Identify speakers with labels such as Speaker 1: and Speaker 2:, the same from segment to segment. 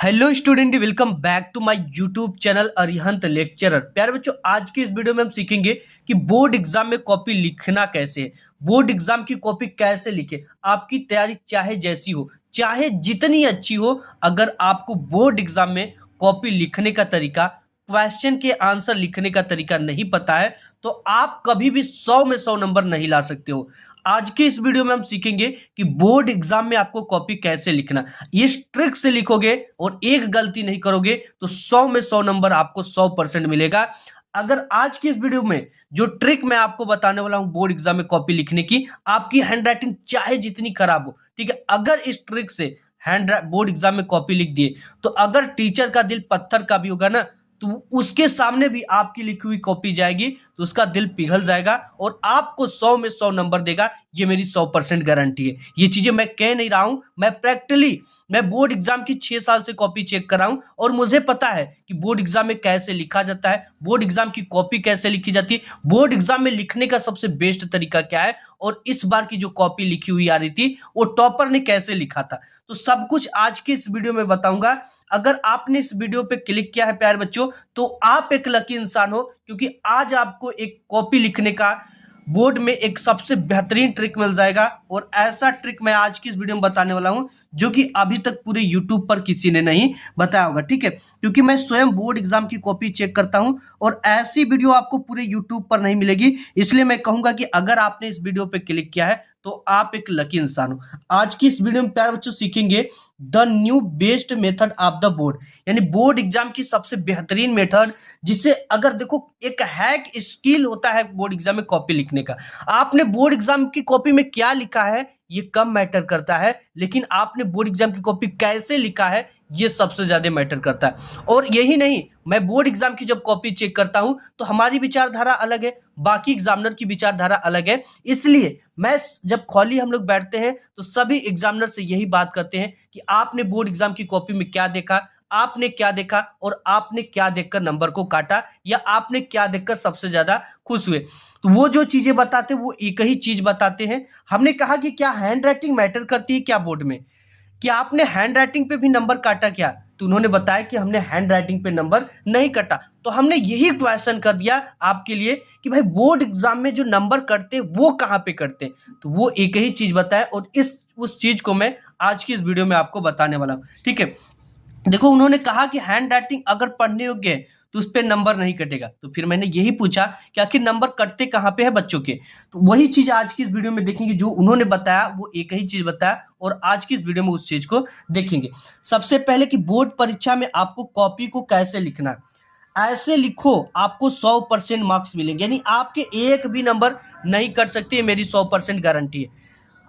Speaker 1: Hello student, welcome back to my YouTube channel Arihant lecturer. प्यारे बच्चों, आज की इस वीडियो में हम सीखेंगे कि बोर्ड एग्जाम में कॉपी लिखना कैसे है। बोर्ड एग्जाम की कॉपी कैसे लिखे। आपकी तैयारी चाहे जैसी हो, चाहे जितनी अच्छी हो, अगर आपको बोर्ड एग्जाम में कॉपी लिखने का तरीका, क्वेश्चन के आंसर लिखने का तरीका नहीं पता है तो आप कभी भी 100 में 100 नंबर नहीं ला सकते हो। आज के इस वीडियो में हम सीखेंगे कि बोर्ड एग्जाम में आपको कॉपी कैसे लिखना। ये ट्रिक से लिखोगे और एक गलती नहीं करोगे तो 100 में 100 नंबर आपको 100% मिलेगा। अगर आज की इस वीडियो में जो ट्रिक मैं आपको बताने वाला हूं बोर्ड एग्जाम में कॉपी लिखने की, आपकी हैंडराइटिंग चाहे जितनी खराब हो, ठीक है, अगर इस ट्रिक से बोर्ड एग्जाम में कॉपी लिख दिए तो अगर टीचर का दिल पत्थर का भी होगा ना, तो उसके सामने भी आपकी लिखी हुई कॉपी जाएगी तो उसका दिल पिघल जाएगा और आपको 100 में 100 नंबर देगा। ये मेरी 100% गारंटी है। ये चीजें मैं कह नहीं रहा हूं, मैं बोर्ड एग्जाम की 6 साल से कॉपी चेक कर रहा हूं और मुझे पता है कि बोर्ड एग्जाम में कैसे लिखा जाता है, बोर्ड एग्जाम की कॉपी कैसे लिखी जाती है, बोर्ड एग्जाम में लिखने का सबसे बेस्ट तरीका क्या है और इस बार की जो कॉपी लिखी हुई आ रही थी वो टॉपर ने कैसे लिखा था। तो सब कुछ आज की इस वीडियो में बताऊंगा। अगर आपने इस वीडियो पे क्लिक किया है प्यारे बच्चों, तो आप एक लकी इंसान हो, क्योंकि आज आपको एक कॉपी लिखने का बोर्ड में एक सबसे बेहतरीन ट्रिक मिल जाएगा। और ऐसा ट्रिक मैं आज की इस वीडियो में बताने वाला हूं जो कि अभी तक पूरे यूट्यूब पर किसी ने नहीं बताया होगा, ठीक है, क्योंकि मैं स्वयं बोर्ड एग्जाम की कॉपी चेक करता हूं और ऐसी वीडियो आपको पूरे यूट्यूब पर नहीं मिलेगी। इसलिए मैं कहूंगा कि अगर आपने इस वीडियो पे क्लिक किया है तो आप एक लकी इंसान हो। आज की इस वीडियो में प्यारे बच्चों सीखेंगे the new best method of the board, यानी बोर्ड एग्जाम की सबसे बेहतरीन मेथड, जिससे अगर देखो एक हैक स्किल होता है बोर्ड एग्जाम में कॉपी लिखने का। आपने बोर्ड एग्जाम की कॉपी में क्या लिखा है ये कम मैटर करता है, लेकिन आपने बोर्ड एग्जाम की कॉपी कैसे लिखा है ये सबसे ज्यादा मैटर करता है। और यही नहीं, मैं बोर्ड एग्जाम की जब कॉपी चेक करता हूं तो हमारी विचारधारा अलग है, बाकी एग्जामिनर की विचारधारा अलग है। इसलिए मैं जब खाली हम लोग बैठते हैं तो सभी एग्जामिनर से यही बात करते हैं कि आपने बोर्ड एग्जाम की कॉपी में क्या देखा, आपने क्या देखा और आपने क्या देखकर नंबर को काटा, या आपने क्या देखकर सबसे ज्यादा खुश हुए। तो वो जो चीजें बताते हैं वो एक ही चीज बताते हैं। हमने कहा कि क्या हैंड राइटिंग मैटर करती है क्या बोर्ड में, कि आपने हैंड राइटिंग पे भी नंबर काटा क्या, तो उन्होंने बताया कि हमने हैंड राइटिंग पे नंबर नहीं काटा। तो हमने यही क्वेश्चन कर दिया आपके लिए कि भाई बोर्ड एग्जाम में जो नंबर कटते वो कहाँ पे कटते, तो वो एक ही चीज बताया और उस चीज को मैं आज की इस वीडियो में आपको बताने वाला हूँ, ठीक है। देखो, उन्होंने कहा कि हैंड राइटिंग अगर पढ़ने योग्य है तो उस पर नंबर नहीं कटेगा, तो फिर मैंने यही पूछा कि आखिर नंबर कटते कहाँ पे है बच्चों के। तो वही चीज आज की इस वीडियो में देखेंगे, जो उन्होंने बताया वो एक ही चीज बताया और आज की इस वीडियो में उस चीज को देखेंगे। सबसे पहले कि बोर्ड परीक्षा में आपको कॉपी को कैसे लिखना है। ऐसे लिखो आपको 100% मार्क्स मिलेंगे, यानी आपके एक भी नंबर नहीं कट सकते, मेरी 100% गारंटी है।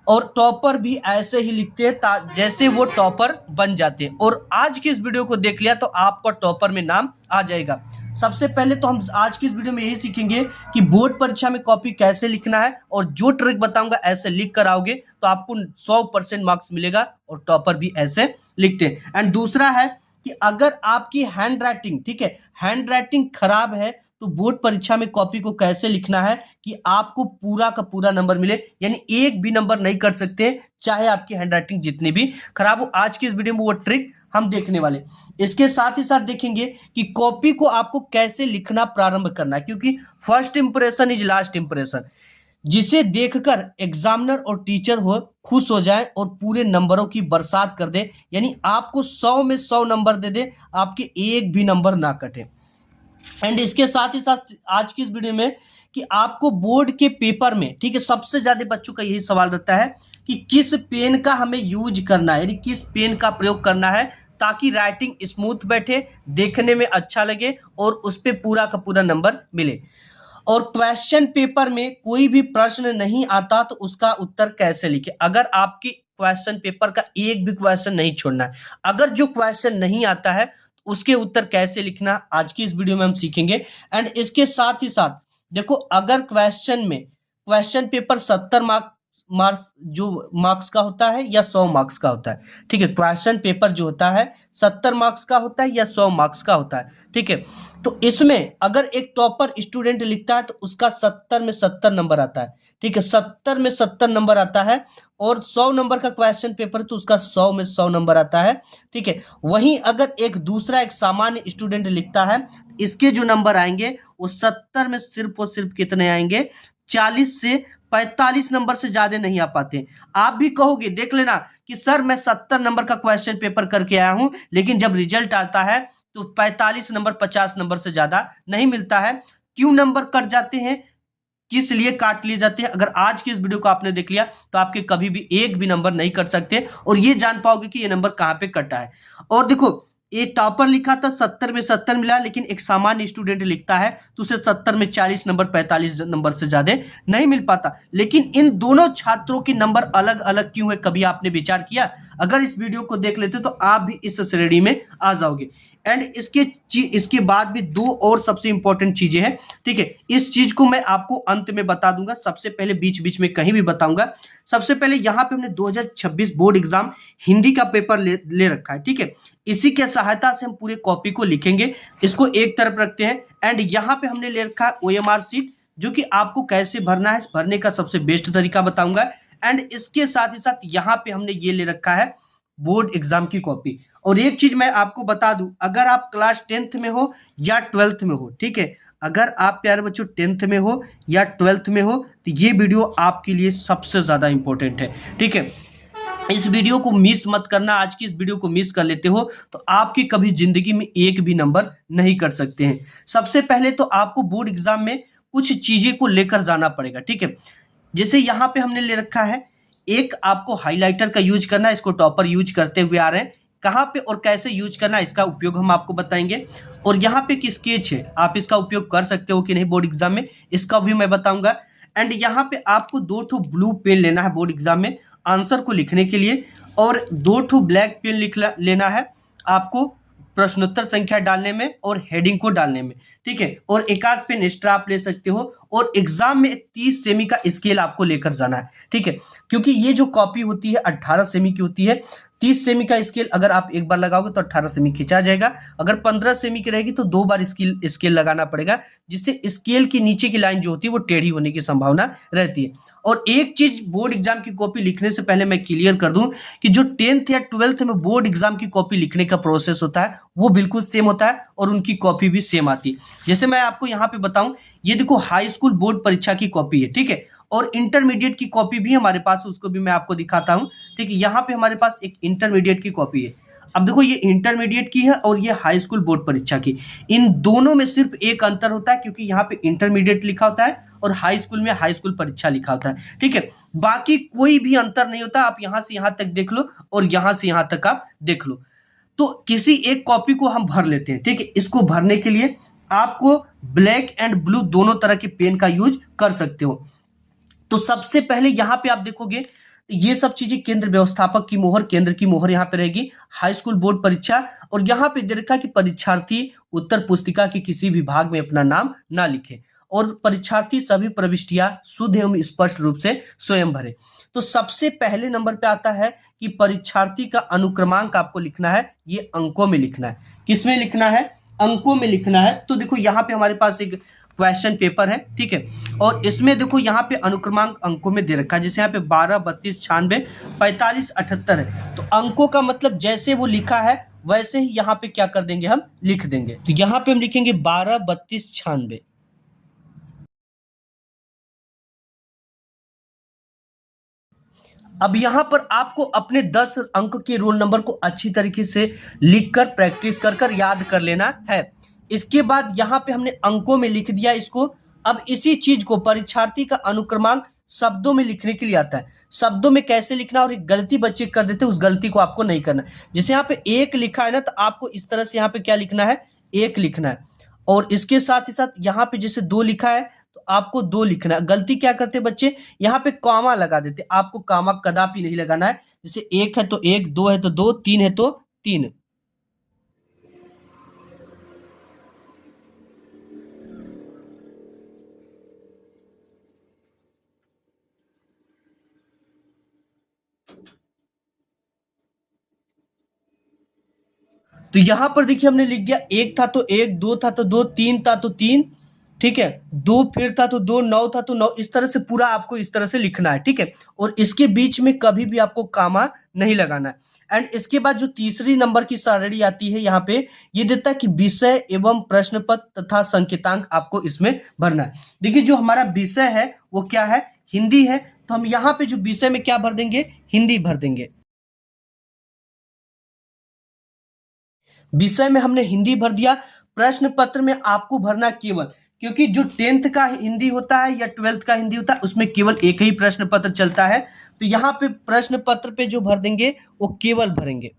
Speaker 1: और टॉपर भी ऐसे ही लिखते हैं जैसे वो टॉपर बन जाते हैं। और आज की इस वीडियो को देख लिया तो आपका टॉपर में नाम आ जाएगा। सबसे पहले तो हम आज की इस वीडियो में यही सीखेंगे कि बोर्ड परीक्षा में कॉपी कैसे लिखना है, और जो ट्रिक बताऊंगा ऐसे लिख कर आओगे तो आपको 100% मार्क्स मिलेगा और टॉपर भी ऐसे लिखते हैं। एंड दूसरा है कि अगर आपकी हैंड राइटिंग, ठीक है, हैंड राइटिंग खराब है तो बोर्ड परीक्षा में कॉपी को कैसे लिखना है कि आपको पूरा का पूरा नंबर मिले, यानी एक भी नंबर नहीं कट सकते चाहे आपकी हैंडराइटिंग जितनी भी खराब हो। आज की इस वीडियो में वो ट्रिक हम देखने वाले। इसके साथ ही साथ देखेंगे कि कॉपी को आपको कैसे लिखना प्रारंभ करना है, क्योंकि first impression is last impression. जिसे देखकर एग्जामिनर और टीचर हो खुश हो जाए और पूरे नंबरों की बरसात कर दे, यानी आपको 100 में 100 नंबर दे दे, आपके एक भी नंबर ना कटे। एंड इसके साथ ही साथ आज की इस वीडियो में कि आपको बोर्ड के पेपर में, ठीक है, सबसे ज्यादा बच्चों का यही सवाल रहता है कि किस पेन का हमें यूज करना है, यानी किस पेन का प्रयोग करना है ताकि राइटिंग स्मूथ बैठे, देखने में अच्छा लगे और उस पर पूरा का पूरा नंबर मिले। और क्वेश्चन पेपर में कोई भी प्रश्न नहीं आता तो उसका उत्तर कैसे लिखे। अगर आपकी क्वेश्चन पेपर का एक भी क्वेश्चन नहीं छोड़ना है, अगर जो क्वेश्चन नहीं आता है उसके उत्तर कैसे लिखना, आज की इस वीडियो में हम सीखेंगे। एंड इसके साथ ही साथ देखो, अगर क्वेश्चन पेपर 70 मार्क्स जो मार्क्स का होता है या 100 मार्क्स का होता है, ठीक है, क्वेश्चन पेपर जो होता है 70 मार्क्स का होता है या 100 मार्क्स का होता है, ठीक है। तो इसमें अगर एक टॉपर स्टूडेंट लिखता है तो उसका 70 में 70 नंबर आता है, ठीक है, 70 में 70 नंबर आता है, और 100 नंबर का क्वेश्चन पेपर तो उसका 100 में 100 नंबर आता है। ठीक है, वहीं अगर एक सामान्य स्टूडेंट लिखता है, इसके जो नंबर आएंगे वो 70 में सिर्फ और सिर्फ कितने आएंगे, 40 से 45 नंबर से ज्यादा नहीं आ पाते। आप भी कहोगे, देख लेना कि सर मैं 70 नंबर का क्वेश्चन पेपर करके आया हूं, लेकिन जब रिजल्ट आता है तो 45 नंबर 50 नंबर से ज्यादा नहीं मिलता है। क्यों नंबर कट जाते हैं, किस लिए काट लिए जाते हैं? अगर आज की इस वीडियो को आपने देख लिया तो आपके कभी भी एक भी नंबर नहीं कट सकते, और ये जान पाओगे कि ये नंबर कहां पे कटा है। और देखो, ये टॉपर लिखा था 70 में 70 मिला, लेकिन एक सामान्य स्टूडेंट लिखता है तो उसे 70 में 40 नंबर 45 नंबर से ज्यादा नहीं मिल पाता। लेकिन इन दोनों छात्रों के नंबर अलग अलग क्यों है, कभी आपने विचार किया? अगर इस वीडियो को देख लेते तो आप भी इस श्रेणी में आ जाओगे। एंड इसके बाद भी दो और सबसे इंपॉर्टेंट चीजें हैं। ठीक है, इस चीज को मैं आपको अंत में बता दूंगा, सबसे पहले बीच बीच में कहीं भी बताऊंगा। सबसे पहले यहाँ पे हमने 2026 बोर्ड एग्जाम हिंदी का पेपर ले रखा है। ठीक है, इसी के सहायता से हम पूरे कॉपी को लिखेंगे। इसको एक तरफ रखते हैं। एंड यहाँ पे हमने ले रखा है OMR सीट, जो कि आपको कैसे भरना है, भरने का सबसे बेस्ट तरीका बताऊंगा। एंड इसके साथ ही साथ यहाँ पे हमने ये ले रखा है बोर्ड एग्जाम की कॉपी। और एक चीज मैं आपको बता दूं, अगर आप क्लास 10th में हो या 12th में हो, ठीक है, अगर आप प्यारे बच्चों 10th में हो या 12th में हो, तो ये वीडियो आपके लिए सबसे ज्यादा इंपॉर्टेंट है। ठीक है, इस वीडियो को मिस मत करना। आज की इस वीडियो को मिस कर लेते हो तो आपकी कभी जिंदगी में एक भी नंबर नहीं कर सकते हैं। सबसे पहले तो आपको बोर्ड एग्जाम में कुछ चीजें को लेकर जाना पड़ेगा। ठीक है, जैसे यहाँ पे हमने ले रखा है, एक आपको हाइलाइटर का यूज करना है, इसको टॉपर यूज करते हुए आ रहे हैं। कहाँ पे और कैसे यूज करना है इसका उपयोग हम आपको बताएंगे। और यहाँ पे एक स्केच है, आप इसका उपयोग कर सकते हो कि नहीं बोर्ड एग्जाम में, इसका भी मैं बताऊंगा। एंड यहाँ पे आपको 2 ठो ब्लू पेन लेना है बोर्ड एग्जाम में आंसर को लिखने के लिए, और 2 ठो ब्लैक पेन लेना है आपको प्रश्नोत्तर संख्या डालने में और हेडिंग को डालने में। ठीक है, और एक आध पेन एक्स्ट्रा आप ले सकते हो। और एग्जाम में 30 सेमी का स्केल आपको लेकर जाना है। ठीक है, क्योंकि ये जो कॉपी होती है 18 सेमी की होती है। 30 सेमी का स्केल अगर आप एक बार लगाओगे तो 18 सेमी खिंचा जाएगा। अगर 15 सेमी की रहेगी तो 2 बार स्केल लगाना पड़ेगा, जिससे स्केल की नीचे की लाइन जो होती है वो टेढ़ी होने की संभावना रहती है। और एक चीज बोर्ड एग्जाम की कॉपी लिखने से पहले मैं क्लियर कर दूं कि जो 10th या 12th में बोर्ड एग्जाम की कॉपी लिखने का प्रोसेस होता है वो बिल्कुल सेम होता है, और उनकी कॉपी भी सेम आती है। जैसे मैं आपको यहाँ पे बताऊं, ये देखो हाई स्कूल बोर्ड परीक्षा की कॉपी है। ठीक है, और इंटरमीडिएट की कॉपी भी हमारे पास, उसको भी मैं आपको दिखाता हूं। ठीक है, यहाँ पे हमारे पास एक इंटरमीडिएट की कॉपी है। अब देखो, ये इंटरमीडिएट की है और ये हाई स्कूल बोर्ड परीक्षा की। इन दोनों में सिर्फ एक अंतर होता है, क्योंकि यहाँ पे इंटरमीडिएट लिखा होता है और हाई स्कूल में हाई स्कूल परीक्षा लिखा होता है। ठीक है, बाकी कोई भी अंतर नहीं होता। आप यहां से यहां तक देख लो और यहां से यहां तक आप देख लो। तो किसी एक कॉपी को हम भर लेते हैं। ठीक है, इसको भरने के लिए आपको ब्लैक एंड ब्लू दोनों तरह के पेन का यूज कर सकते हो। तो सबसे पहले यहां पे आप देखोगे तो ये सब चीजें केंद्र व्यवस्थापक की मोहर, केंद्र की मोहर यहां पे रहेगी, हाई स्कूल बोर्ड परीक्षा। और यहां पे दे रखा कि परीक्षार्थी उत्तर पुस्तिका के किसी भी भाग में अपना नाम ना लिखे, और परीक्षार्थी सभी प्रविष्टियां शुद्ध एवं स्पष्ट रूप से स्वयं भरे। तो सबसे पहले नंबर पे आता है कि परीक्षार्थी का अनुक्रमांक आपको लिखना है, ये अंकों में लिखना है। किसमें लिखना है? अंकों में लिखना है। तो देखो यहाँ पे हमारे पास एक क्वेश्चन पेपर है। ठीक है, और इसमें देखो यहाँ पे अनुक्रमांक अंकों में दे रखा है, जैसे यहाँ पे 12, 32, 96, 45, 78 है। तो अंकों का मतलब जैसे वो लिखा है वैसे ही यहाँ पे क्या कर देंगे, हम लिख देंगे। तो यहाँ पे हम लिखेंगे 12, 32, 96। अब यहां पर आपको अपने 10 अंक के रोल नंबर को अच्छी तरीके से लिखकर प्रैक्टिस कर याद कर लेना है। इसके बाद यहां पे हमने अंकों में लिख दिया इसको। अब इसी चीज को परीक्षार्थी का अनुक्रमांक शब्दों में लिखने के लिए आता है। शब्दों में कैसे लिखना, और एक गलती बच्चे कर देते हैं, उस गलती को आपको नहीं करना। जैसे यहाँ पे एक लिखा है ना, तो आपको इस तरह से यहाँ पे क्या लिखना है, एक लिखना है। और इसके साथ ही साथ यहाँ पे जैसे 2 लिखा है तो आपको 2 लिखना है। गलती क्या करते हैं बच्चे, यहाँ पे कॉमा लगा देते, आपको कॉमा कदापि नहीं लगाना है। जैसे 1 है तो 1, 2 है तो 2, 3 है तो 3। तो यहां पर देखिए हमने लिख दिया, 1 था तो 1, 2 था तो 2, 3 था तो 3, ठीक है, 2 फिर था तो 2, 9 था तो 9, इस तरह से पूरा आपको इस तरह से लिखना है, ठीक है? और इसके बीच में कभी भी आपको कॉमा नहीं लगाना है। एंड इसके बाद जो तीसरी नंबर की सारणी आती है यहाँ पे, ये देता है कि विषय एवं प्रश्न पत्र तथा संकेतांक आपको इसमें भरना है। देखिए जो हमारा विषय है वो क्या है? हिंदी है, तो हम यहाँ पे जो विषय में क्या भर देंगे? हिंदी भर देंगे। विषय में हमने हिंदी भर दिया। प्रश्न पत्र में आपको भरना केवल, क्योंकि जो 10th का हिंदी होता है या 12th का हिंदी होता है उसमें केवल एक ही प्रश्न पत्र चलता है, तो यहाँ पे प्रश्न पत्र पे जो भर देंगे वो केवल भरेंगे।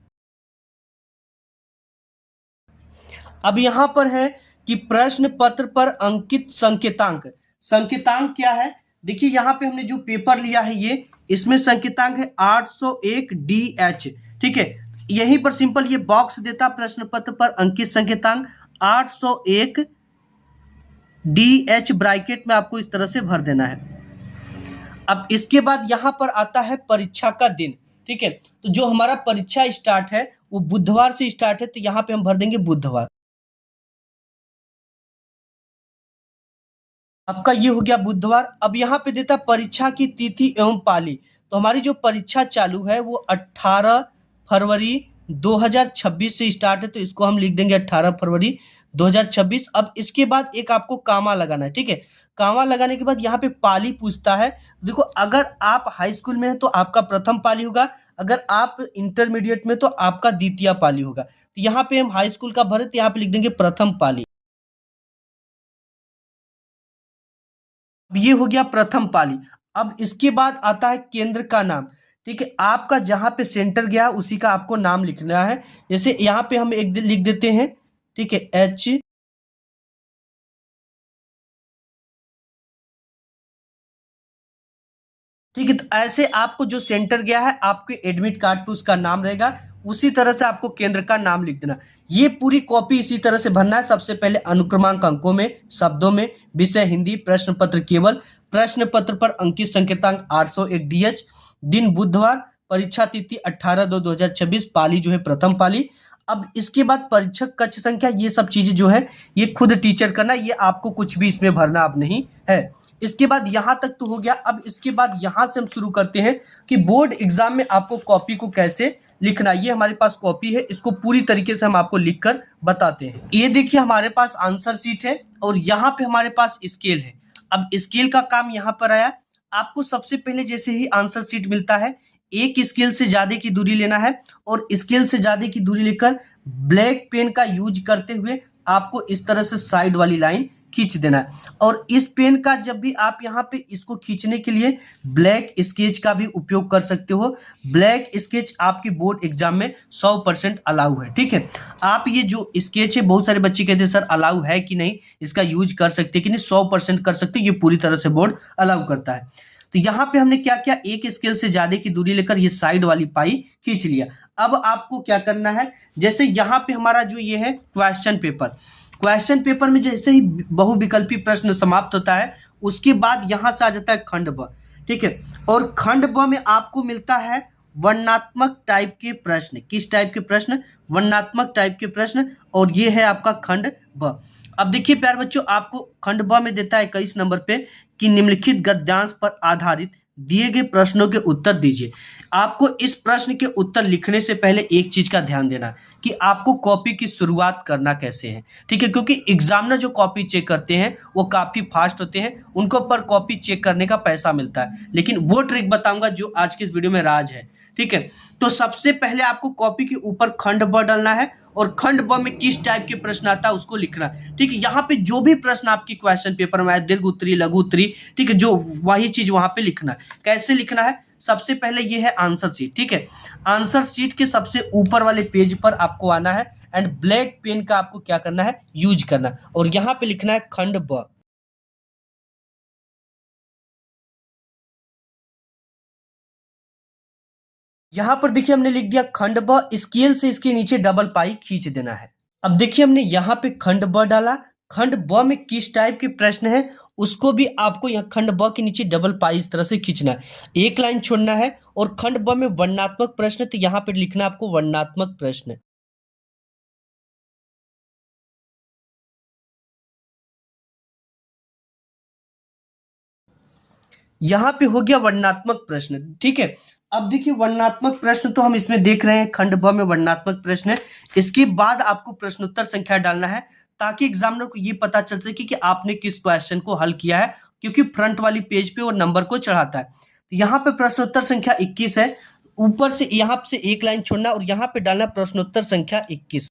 Speaker 1: अब यहाँ पर है कि प्रश्न पत्र पर अंकित संकेतांक। संकेतांक क्या है? देखिए यहाँ पे हमने जो पेपर लिया है ये, इसमें संकेतांक है 801 DH, ठीक है? यहीं पर सिंपल ये बॉक्स देता प्रश्न पत्र पर अंकित संकेतांक 801 DH, ब्रैकेट में आपको इस तरह से भर देना है। अब इसके बाद यहाँ पर आता है परीक्षा का दिन, ठीक है? तो जो हमारा परीक्षा स्टार्ट है वो बुधवार से स्टार्ट है, तो यहाँ पे हम भर देंगे बुधवार। आपका ये हो गया बुधवार। अब यहाँ पे देता परीक्षा की तिथि एवं पाली, तो हमारी जो परीक्षा चालू है वो 18 फरवरी 2026 से स्टार्ट है, तो इसको हम लिख देंगे 18 फरवरी 2026। अब इसके बाद एक आपको कामा लगाना है, ठीक है? कामा लगाने के बाद यहाँ पे पाली पूछता है। देखो अगर आप हाई स्कूल में है तो आपका प्रथम पाली होगा, अगर आप इंटरमीडिएट में तो आपका द्वितीय पाली होगा। तो यहाँ पे हम हाई स्कूल का भरे, तो यहाँ पे लिख देंगे प्रथम पाली। अब ये हो गया प्रथम पाली। अब इसके बाद आता है केंद्र का नाम, ठीक है? आपका जहां पे सेंटर गया उसी का आपको नाम लिखना है। जैसे यहाँ पे हम एक लिख देते हैं, ठीक है, H, ठीक है? तो ऐसे आपको जो सेंटर गया है आपके एडमिट कार्ड पे उसका नाम रहेगा, उसी तरह से आपको केंद्र का नाम लिख देना। ये पूरी कॉपी इसी तरह से भरना है। सबसे पहले अनुक्रमांक अंकों में, शब्दों में, विषय हिंदी, प्रश्न पत्र केवल, प्रश्न पत्र पर अंकित संकेतांक 801 DH, दिन बुधवार, परीक्षा तिथि 18/2/2026, पाली जो है प्रथम पाली। अब इसके बाद परीक्षक कक्ष संख्या, ये सब चीजें जो है ये खुद टीचर करना, ये आपको कुछ भी इसमें भरना अब नहीं है। इसके बाद यहाँ तक तो हो गया। अब इसके बाद यहाँ से हम शुरू करते हैं कि बोर्ड एग्जाम में आपको कॉपी को कैसे लिखना। ये हमारे पास कॉपी है, इसको पूरी तरीके से हम आपको लिखकर बताते हैं। ये देखिए हमारे पास आंसर शीट है और यहाँ पे हमारे पास स्केल है। अब स्केल का काम यहाँ पर आया। आपको सबसे पहले जैसे ही आंसर शीट मिलता है, एक स्केल से ज्यादा की दूरी लेना है और स्केल से ज्यादा की दूरी लेकर ब्लैक पेन का यूज करते हुए आपको इस तरह से साइड वाली लाइन खींच देना है। और इस पेन का जब भी आप यहाँ पे इसको खींचने के लिए ब्लैक स्केच का भी उपयोग कर सकते हो। ब्लैक स्केच आपकी बोर्ड एग्जाम में 100% अलाउ है, ठीक है? आप ये जो स्केच है, बहुत सारे बच्चे कहते हैं सर अलाउ है कि नहीं, इसका यूज कर सकते कि नहीं? 100% कर सकते, ये पूरी तरह से बोर्ड अलाउ करता है। तो यहाँ पे हमने क्या किया, एक स्केल से ज्यादा की दूरी लेकर ये साइड वाली पाई खींच लिया। अब आपको क्या करना है, जैसे यहाँ पे हमारा जो ये है क्वेश्चन पेपर, क्वेश्चन पेपर में जैसे ही बहुविकल्पी प्रश्न समाप्त होता है उसके बाद यहां से आ जाता है खंड ब, ठीक है? और खंड ब में आपको मिलता है वर्णनात्मक टाइप के प्रश्न। किस टाइप के प्रश्न? वर्णनात्मक टाइप के प्रश्न। और ये है आपका खंड ब। अब देखिए प्यारे बच्चों, आपको खंड ब में देता है 21 नंबर पे कि निम्नलिखित गद्यांश पर आधारित दिए गए प्रश्नों के उत्तर दीजिए। आपको इस प्रश्न के उत्तर लिखने से पहले एक चीज का ध्यान देना कि आपको कॉपी की शुरुआत करना कैसे है, ठीक है? क्योंकि एग्जामिनर जो कॉपी चेक करते हैं वो काफी फास्ट होते हैं, उनको पर कॉपी चेक करने का पैसा मिलता है, लेकिन वो ट्रिक बताऊंगा जो आज की इस वीडियो में राज है, ठीक है? तो सबसे पहले आपको कॉपी के ऊपर खंड ब डालना है और खंड ब में किस टाइप के प्रश्न आता है उसको लिखना, ठीक है? यहाँ पे जो भी प्रश्न आपकी क्वेश्चन पेपर में आए, दीर्घ उत्तरी, लघु उत्तरी, ठीक है, जो वही चीज वहां पे लिखना है। कैसे लिखना है? सबसे पहले ये है आंसर शीट, ठीक है? आंसर शीट के सबसे ऊपर वाले पेज पर आपको आना है एंड ब्लैक पेन का आपको क्या करना है, यूज करना है और यहाँ पे लिखना है खंड ब। यहाँ पर देखिए हमने लिख दिया खंड ब, स्केल से इसके नीचे डबल पाई खींच देना है। अब देखिए हमने यहाँ पे खंड ब डाला। खंड ब में किस टाइप के प्रश्न है उसको भी आपको यहाँ खंड ब के नीचे डबल पाई इस तरह से खींचना है, एक लाइन छोड़ना है। और खंड ब में वर्णनात्मक प्रश्न, तो यहाँ पे लिखना आपको वर्णनात्मक प्रश्न। यहाँ पे हो गया वर्णनात्मक प्रश्न, ठीक है। अब देखिए वर्णनात्मक प्रश्न तो हम इसमें देख रहे हैं, खंड ब में वर्णनात्मक प्रश्न है। इसके बाद आपको प्रश्नोत्तर संख्या डालना है ताकि एग्जामिनर को ये पता चल सके कि आपने किस क्वेश्चन को हल किया है, क्योंकि फ्रंट वाली पेज पे वो नंबर को चढ़ाता है। तो यहाँ पे प्रश्नोत्तर संख्या 21 है, ऊपर से यहाँ से एक लाइन छोड़ना और यहाँ पे डालना प्रश्नोत्तर संख्या 21।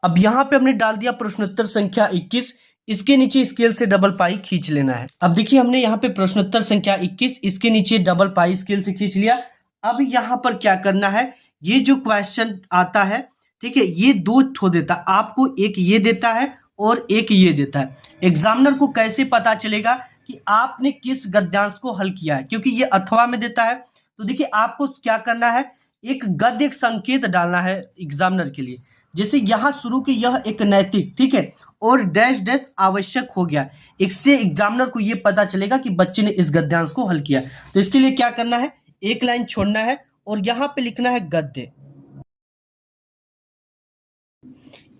Speaker 1: अब यहाँ पे हमने डाल दिया प्रश्नोत्तर संख्या 21। इसके नीचे स्केल से डबल पाई खींच लेना है। अब देखिए हमने यहाँ पे प्रश्नोत्तर संख्या 21 इसके नीचे डबल पाई स्केल से खींच लिया। अब यहाँ पर क्या करना है, ये जो क्वेश्चन आता है, ठीक है, ये दो ठो देता है आपको, एक ये देता है और एक ये देता है। एग्जामिनर को कैसे पता चलेगा कि आपने किस गद्यांश को हल किया है, क्योंकि ये अथवा में देता है। तो देखिए आपको क्या करना है, एक गद्य एक संकेत डालना है एग्जामिनर के लिए। जैसे यहाँ शुरू की यह एक नैतिक, ठीक है, और डैश डैश आवश्यक हो गया। इससे एग्जामिनर को यह पता चलेगा कि बच्चे ने इस गद्यांश को हल किया। तो इसके लिए क्या करना है, एक लाइन छोड़ना है और यहाँ पे लिखना है गद्य।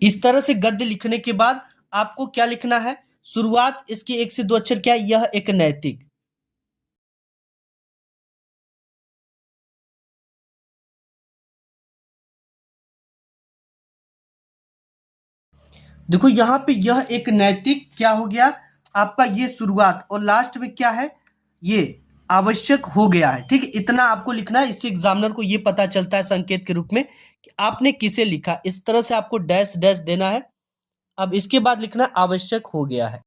Speaker 1: इस तरह से गद्य लिखने के बाद आपको क्या लिखना है, शुरुआत इसके एक से दो अक्षर क्या है, यह एक नैतिक। देखो यहाँ पे यह एक नैतिक क्या हो गया आपका, ये शुरुआत, और लास्ट में क्या है, ये आवश्यक हो गया है, ठीक है। इतना आपको लिखना है, इससे एग्जामिनर को ये पता चलता है संकेत के रूप में कि आपने किसे लिखा। इस तरह से आपको डैश डैश देना है। अब इसके बाद लिखना आवश्यक हो गया है।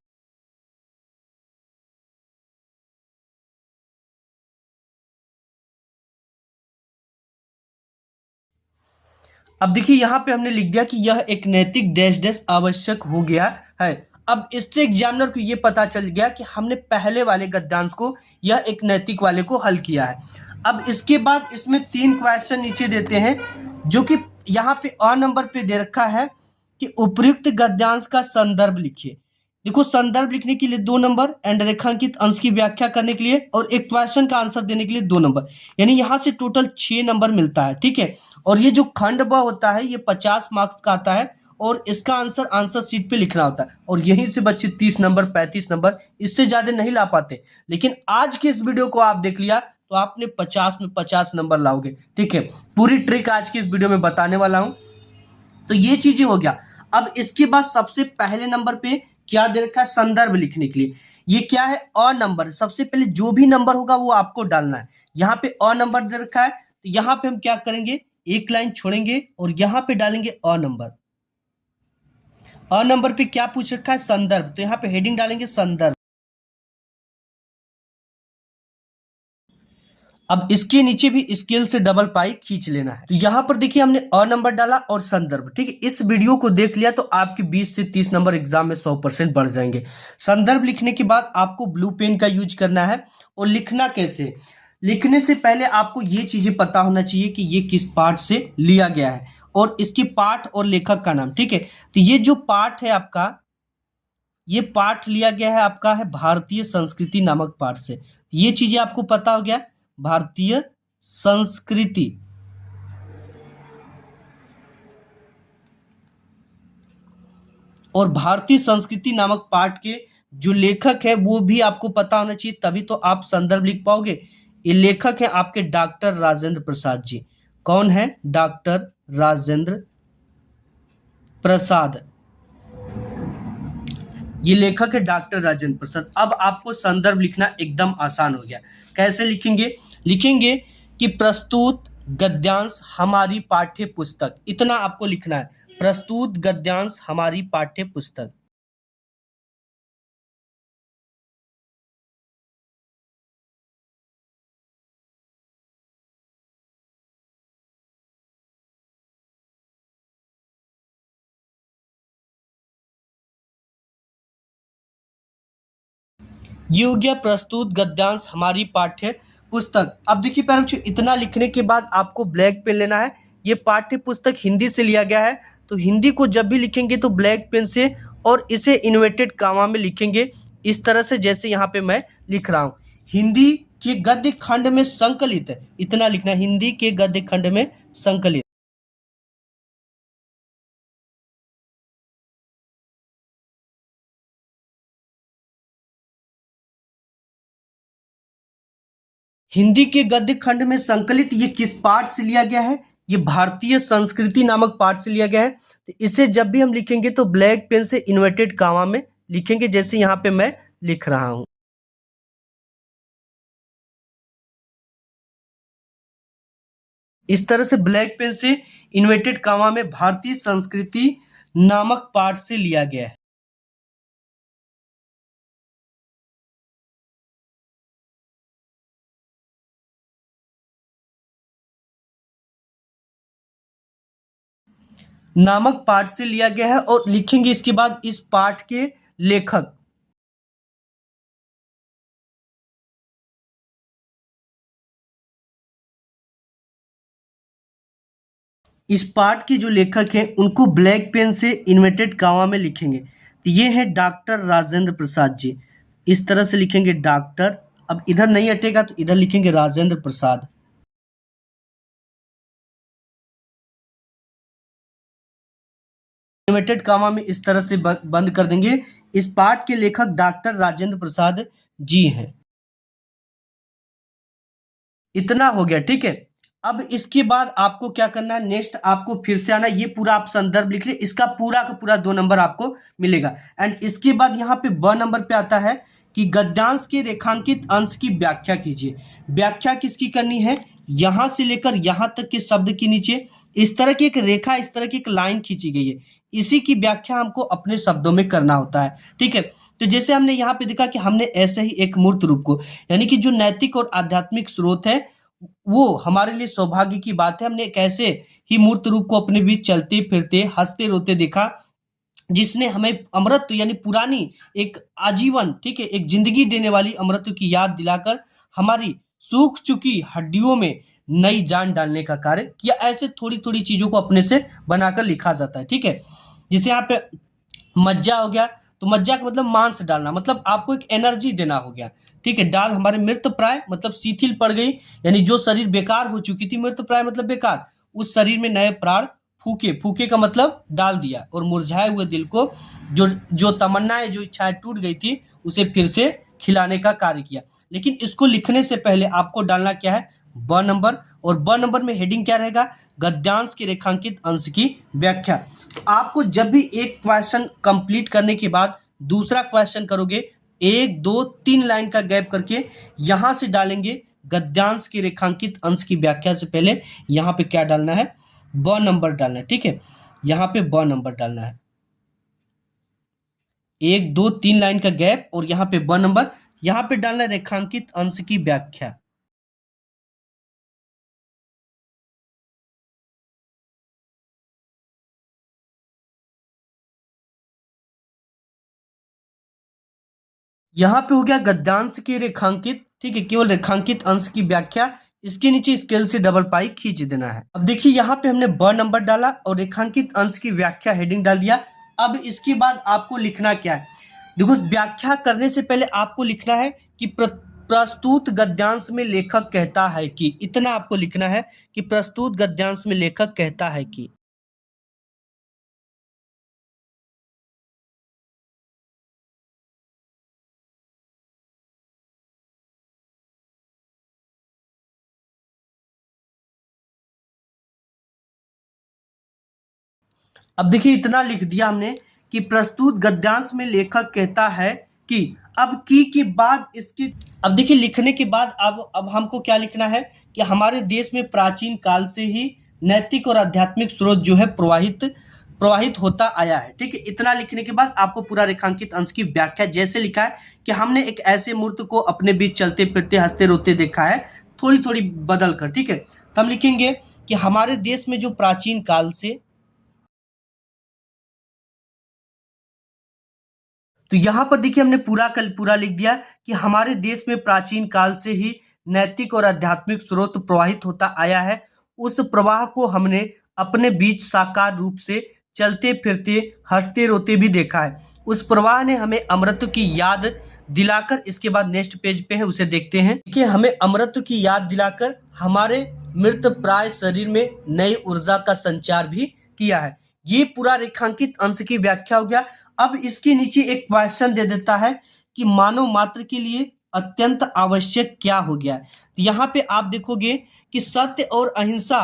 Speaker 1: अब देखिए यहाँ पे हमने लिख दिया कि यह एक नैतिक डैश डैश आवश्यक हो गया है। अब इससे एग्जामिनर को यह पता चल गया कि हमने पहले वाले गद्यांश को, यह एक नैतिक वाले को हल किया है। अब इसके बाद इसमें 3 क्वेश्चन नीचे देते हैं, जो कि यहाँ पे अ नंबर पे दे रखा है कि उपयुक्त गद्यांश का संदर्भ लिखिए। देखो संदर्भ लिखने के लिए 2 नंबर एंड रेखांकित अंश की व्याख्या करने के लिए और एक क्वेश्चन का आंसर देने के लिए 2 नंबर, यानी यहाँ से टोटल 6 नंबर मिलता है, ठीक है। और ये जो खंड ब होता है ये 50 मार्क्स का आता है और इसका आंसर शीट पे लिखना होता है, और यहीं से बच्चे 30 नंबर 35 नंबर इससे ज्यादा नहीं ला पाते। लेकिन आज की इस वीडियो को आप देख लिया तो आपने 50 में 50 नंबर लाओगे, ठीक है। पूरी ट्रिक आज की इस वीडियो में बताने वाला हूं। तो ये चीजें हो गया। अब इसके बाद सबसे पहले नंबर पे क्या दे रखा है, संदर्भ लिखने के लिए। ये क्या है, अ नंबर। सबसे पहले जो भी नंबर होगा वो आपको डालना है। यहाँ पे अ नंबर दे रखा है, तो यहाँ पे हम क्या करेंगे, एक लाइन छोड़ेंगे और यहाँ पे डालेंगे अ नंबर। अ नंबर पे क्या पूछ रखा है, संदर्भ, तो यहाँ पे हेडिंग डालेंगे संदर्भ। अब इसके नीचे भी स्केल से डबल पाई खींच लेना है। तो यहाँ पर देखिए हमने अ नंबर डाला और संदर्भ, ठीक है। इस वीडियो को देख लिया तो आपके 20 से 30 नंबर एग्जाम में 100% बढ़ जाएंगे। संदर्भ लिखने के बाद आपको ब्लू पेन का यूज करना है। और लिखना कैसे, लिखने से पहले आपको ये चीजें पता होना चाहिए कि ये किस पाठ से लिया गया है और इसके पाठ और लेखक का नाम, ठीक है। तो ये जो पाठ है आपका, ये पाठ लिया गया है आपका है भारतीय संस्कृति नामक पाठ से। ये चीजें आपको पता हो गया, भारतीय संस्कृति। और भारतीय संस्कृति नामक पाठ के जो लेखक है वो भी आपको पता होना चाहिए, तभी तो आप संदर्भ लिख पाओगे। ये लेखक है आपके डॉक्टर राजेंद्र प्रसाद जी। कौन है, डॉक्टर राजेंद्र प्रसाद, ये लेखक है डॉक्टर राजेंद्र प्रसाद। अब आपको संदर्भ लिखना एकदम आसान हो गया। कैसे लिखेंगे, लिखेंगे कि प्रस्तुत गद्यांश हमारी पाठ्य पुस्तक, इतना आपको लिखना है, प्रस्तुत गद्यांश हमारी पाठ्य पुस्तक। ये हो गया प्रस्तुत गद्यांश हमारी पाठ्य पुस्तक। अब देखिए पैर बच्चों, इतना लिखने के बाद आपको ब्लैक पेन लेना है। ये पाठ्य पुस्तक हिंदी से लिया गया है, तो हिंदी को जब भी लिखेंगे तो ब्लैक पेन से और इसे इन्वर्टेड कामा में लिखेंगे, इस तरह से जैसे यहाँ पे मैं लिख रहा हूँ। हिंदी के गद्य खंड में संकलित है, इतना लिखना है, हिंदी के गद्य खंड में संकलित। हिंदी के गद्य खंड में संकलित ये किस पाठ से लिया गया है? ये भारतीय संस्कृति नामक पाठ से लिया गया है। तो इसे जब भी हम लिखेंगे तो ब्लैक पेन से इन्वर्टेड कामा में लिखेंगे, जैसे यहाँ पे मैं लिख रहा हूं। इस तरह से ब्लैक पेन से इन्वर्टेड कामा में भारतीय संस्कृति नामक पाठ से लिया गया है। नामक पाठ से लिया गया है और लिखेंगे इसके बाद इस पाठ के लेखक। इस पाठ के जो लेखक हैं उनको ब्लैक पेन से इन्वर्टेड कामा में लिखेंगे। तो ये है डॉक्टर राजेंद्र प्रसाद जी। इस तरह से लिखेंगे डॉक्टर, अब इधर नहीं हटेगा तो इधर लिखेंगे राजेंद्र प्रसाद। इन्वर्टेड कामा में इस तरह से बंद कर देंगे। इस पाठ के लेखक डॉक्टर राजेंद्र प्रसाद जी हैं। इतना हो गया, ठीक है। अब इसके बाद आपको क्या करना है, नेक्स्ट आपको फिर से आना, ये पूरा आप संदर्भ लिख ले, इसका पूरा का पूरा 2 नंबर आपको मिलेगा। एंड इसके बाद यहाँ पे ब नंबर पे आता है कि गद्यांश के रेखांकित अंश की व्याख्या कीजिए। व्याख्या किसकी करनी है, यहां से लेकर यहां तक के शब्द के नीचे इस तरह की एक रेखा, इस तरह की एक लाइन खींची गई है, इसी की व्याख्या हमको अपने शब्दों में करना होता है, ठीक है। तो जैसे हमने यहाँ पे देखा कि हमने ऐसे ही एक मूर्त रूप को, यानी कि जो नैतिक और आध्यात्मिक स्रोत है, वो हमारे लिए सौभाग्य की बात है। हमने एक ऐसे ही मूर्त रूप को अपने बीच चलते फिरते हंसते रोते देखा, जिसने हमें अमृत यानी पुरानी एक आजीवन, ठीक है, एक जिंदगी देने वाली अमृत की याद दिलाकर हमारी सूख चुकी हड्डियों में नई जान डालने का कार्य किया। ऐसे थोड़ी थोड़ी चीजों को अपने से बनाकर लिखा जाता है, ठीक है। जैसे यहाँ पे मज्जा हो गया, तो मज्जा का मतलब मांस डालना, मतलब आपको एक एनर्जी देना हो गया, ठीक है। डाल हमारे मृत प्राय मतलब शिथिल पड़ गई, यानी जो शरीर बेकार हो चुकी थी, मृत प्राय मतलब बेकार, उस शरीर में नए प्राण फूके, फूके का मतलब डाल दिया, और मुरझाए हुए दिल को जो जो तमन्नाएं जो इच्छाएं टूट गई थी उसे फिर से खिलाने का कार्य किया। लेकिन इसको लिखने से पहले आपको डालना क्या है, ब नंबर, और ब नंबर में हेडिंग क्या रहेगा, गद्यांश के रेखांकित अंश की व्याख्या। तो आपको जब भी एक क्वेश्चन कंप्लीट करने के बाद दूसरा क्वेश्चन करोगे, 1 2 3 लाइन का गैप करके यहां से डालेंगे गद्यांश के रेखांकित अंश की व्याख्या से पहले यहां पे क्या डालना है, ब नंबर डालना है, ठीक है। यहां पे ब नंबर डालना है, 1 2 3 लाइन का गैप और यहां पे ब नंबर, यहां पे डालना है रेखांकित अंश की व्याख्या। यहाँ पे हो गया गद्यांश के रेखांकित, ठीक है, केवल रेखांकित अंश की व्याख्या। इसके नीचे स्केल से डबल पाई खींच देना है। अब देखिए यहाँ पे हमने ब नंबर डाला और रेखांकित अंश की व्याख्या हेडिंग डाल दिया। अब इसके बाद आपको लिखना क्या है, देखो व्याख्या करने से पहले आपको लिखना है कि प्रस्तुत गद्यांश में लेखक कहता है कि, इतना आपको लिखना है कि प्रस्तुत गद्यांश में लेखक कहता है कि। अब देखिए इतना लिख दिया हमने कि प्रस्तुत गद्यांश में लेखक कहता है कि, अब की के बाद इसकी, अब देखिए लिखने के बाद अब हमको क्या लिखना है कि हमारे देश में प्राचीन काल से ही नैतिक और आध्यात्मिक स्रोत जो है प्रवाहित प्रवाहित होता आया है, ठीक है। इतना लिखने के बाद आपको पूरा रेखांकित अंश की व्याख्या जैसे लिखा है कि हमने एक ऐसे मूर्त को अपने बीच चलते फिरते हंसते रोते देखा है, थोड़ी थोड़ी बदल कर, ठीक है। तो हम लिखेंगे कि हमारे देश में जो प्राचीन काल से, तो यहाँ पर देखिए हमने पूरा कल पूरा लिख दिया कि हमारे देश में प्राचीन काल से ही नैतिक और आध्यात्मिक स्रोत प्रवाहित होता आया है। उस प्रवाह को हमने अपने बीच साकार रूप से चलते फिरते हंसते रोते भी देखा है। उस प्रवाह ने हमें अमृत की याद दिलाकर, इसके बाद नेक्स्ट पेज पे है उसे देखते हैं कि हमें अमृत की याद दिलाकर हमारे मृत प्राय शरीर में नई ऊर्जा का संचार भी किया है। ये पूरा रेखांकित अंश की व्याख्या हो गया। अब इसके नीचे एक क्वेश्चन दे देता है कि मानव मात्र के लिए अत्यंत आवश्यक क्या हो गया है। तो यहाँ पे आप देखोगे कि सत्य और अहिंसा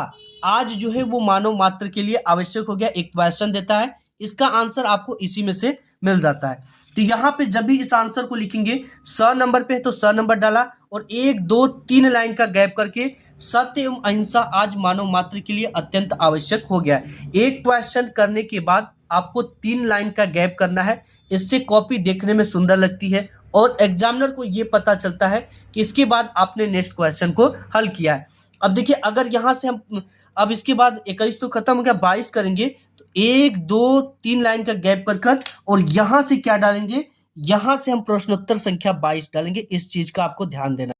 Speaker 1: आज जो है वो मानव मात्र के लिए आवश्यक हो गया। एक क्वेश्चन देता है, इसका आंसर आपको इसी में से मिल जाता है। तो यहाँ पे जब भी इस आंसर को लिखेंगे, स नंबर पे है तो स नंबर डाला और 1 2 3 लाइन का गैप करके सत्य एवं अहिंसा आज मानव मात्र के लिए अत्यंत आवश्यक हो गया है। एक क्वेश्चन करने के बाद आपको 3 लाइन का गैप करना है। इससे कॉपी देखने में सुंदर लगती है और एग्जामिनर को ये पता चलता है कि इसके बाद आपने नेक्स्ट क्वेश्चन को हल किया है। अब देखिए, अगर यहाँ से हम अब इसके बाद 21 तो खत्म हो गया, 22 करेंगे तो 1 2 3 लाइन का गैप कर और यहाँ से क्या डालेंगे, यहाँ से हम प्रश्नोत्तर संख्या 22 डालेंगे। इस चीज का आपको ध्यान देना।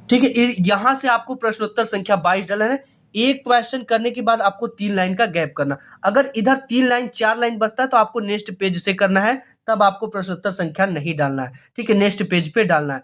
Speaker 1: ठीक है, यहां से आपको प्रश्नोत्तर संख्या 22 डालना है। एक क्वेश्चन करने के बाद आपको 3 लाइन का गैप करना। अगर इधर 3 लाइन 4 लाइन बचता है तो आपको नेक्स्ट पेज से करना है, तब आपको प्रश्नोत्तर संख्या नहीं डालना है। ठीक है, नेक्स्ट पेज पे डालना है।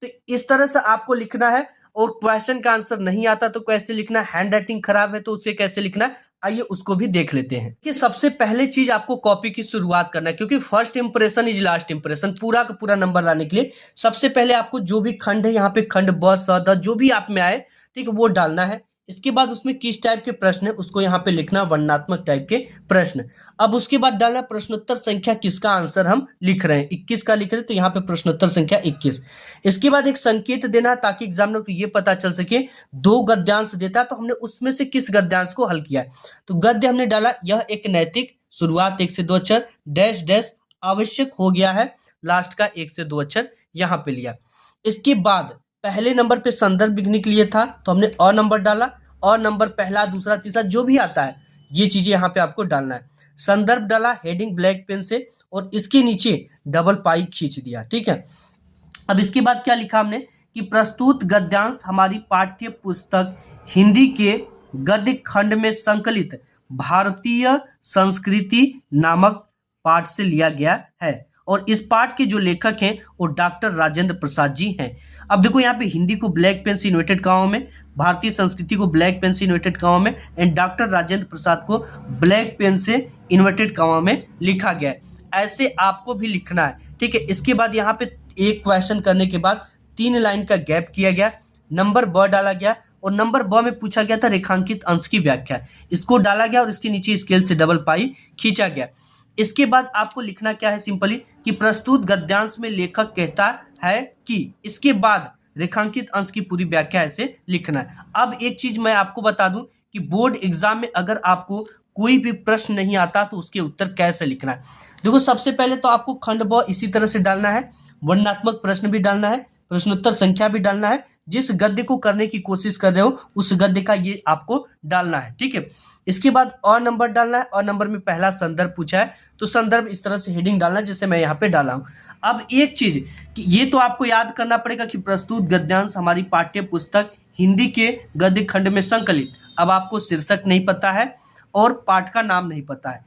Speaker 1: तो इस तरह से आपको लिखना है। और क्वेश्चन का आंसर नहीं आता तो कैसे लिखना है, हैंड राइटिंग खराब है तो उसे कैसे लिखना है, आइए उसको भी देख लेते हैं। कि सबसे पहले चीज आपको कॉपी की शुरुआत करना है, क्योंकि first impression is last impression. पूरा का पूरा नंबर लाने के लिए सबसे पहले आपको जो भी खंड है, यहाँ पे खंड ब स द जो भी आप में आए, ठीक है, वो डालना है। इसके बाद उसमें किस टाइप के प्रश्न है उसको यहाँ पे लिखना, वर्णनात्मक टाइप के प्रश्न। अब उसके बाद डालना प्रश्नोत्तर संख्या किसका आंसर हम लिख रहे हैं, 21 का लिख रहे हैं तो यहाँ पे प्रश्नोत्तर संख्या 21। इसके बाद एक संकेत देना ताकि एग्जामिनर को ये पता चल सके 2 गद्यांश देता है तो हमने उसमें से किस गद्यांश को हल किया है। तो गद्य हमने डाला, यह एक नैतिक, शुरुआत 1 से 2 अक्षर, डैश डैश आवश्यक हो गया है, लास्ट का 1 से 2 अक्षर यहाँ पे लिया। इसके बाद पहले नंबर पे संदर्भ लिखने के लिए था तो हमने अ नंबर डाला, और नंबर पहला दूसरा तीसरा जो भी आता है ये चीजें यहाँ पे आपको डालना है। संदर्भ डाला हेडिंग ब्लैक पेन से और इसके नीचे डबल पाई खींच दिया। ठीक है, अब इसके बाद क्या लिखा हमने कि प्रस्तुत गद्यांश हमारी पाठ्य पुस्तक हिंदी के गद्य खंड में संकलित भारतीय संस्कृति नामक पाठ से लिया गया है और इस पाठ के जो लेखक हैं वो डॉक्टर राजेंद्र प्रसाद जी हैं। अब देखो यहाँ पे हिंदी को ब्लैक पेन से इन्वर्टेड कॉमा में, भारतीय संस्कृति को ब्लैक पेन से इन्वर्टेड कॉमा में एंड डॉक्टर राजेंद्र प्रसाद को ब्लैक पेन से इन्वर्टेड कॉमा में लिखा गया है। ऐसे आपको भी लिखना है। ठीक है, इसके बाद यहाँ पे एक क्वेश्चन करने के बाद 3 लाइन का गैप किया गया, नंबर ब डाला गया और नंबर ब में पूछा गया था रेखांकित अंश की व्याख्या, इसको डाला गया और इसके नीचे स्केल से डबल पाई खींचा गया। इसके बाद आपको लिखना क्या है, सिंपली कि प्रस्तुत गद्यांश में लेखक कहता है कि, इसके बाद रेखांकित अंश की पूरी व्याख्या ऐसे लिखना है। अब एक चीज मैं आपको बता दूं कि बोर्ड एग्जाम में अगर आपको कोई भी प्रश्न नहीं आता तो उसके उत्तर कैसे लिखना है। देखो, सबसे पहले तो आपको खंड ब इसी तरह से डालना है, वर्णनात्मक प्रश्न भी डालना है, प्रश्नोत्तर संख्या भी डालना है, जिस गद्य को करने की कोशिश कर रहे हो उस गद्य का ये आपको डालना है। ठीक है, इसके बाद और नंबर डालना है, और नंबर में पहला संदर्भ पूछा है तो संदर्भ इस तरह से हेडिंग डालना है जैसे मैं यहाँ पे डाला हूँ। अब एक चीज कि ये तो आपको याद करना पड़ेगा कि प्रस्तुत गद्यांश हमारी पाठ्य पुस्तक हिंदी के गद्य खंड में संकलित। अब आपको शीर्षक नहीं पता है और पाठ का नाम नहीं पता है।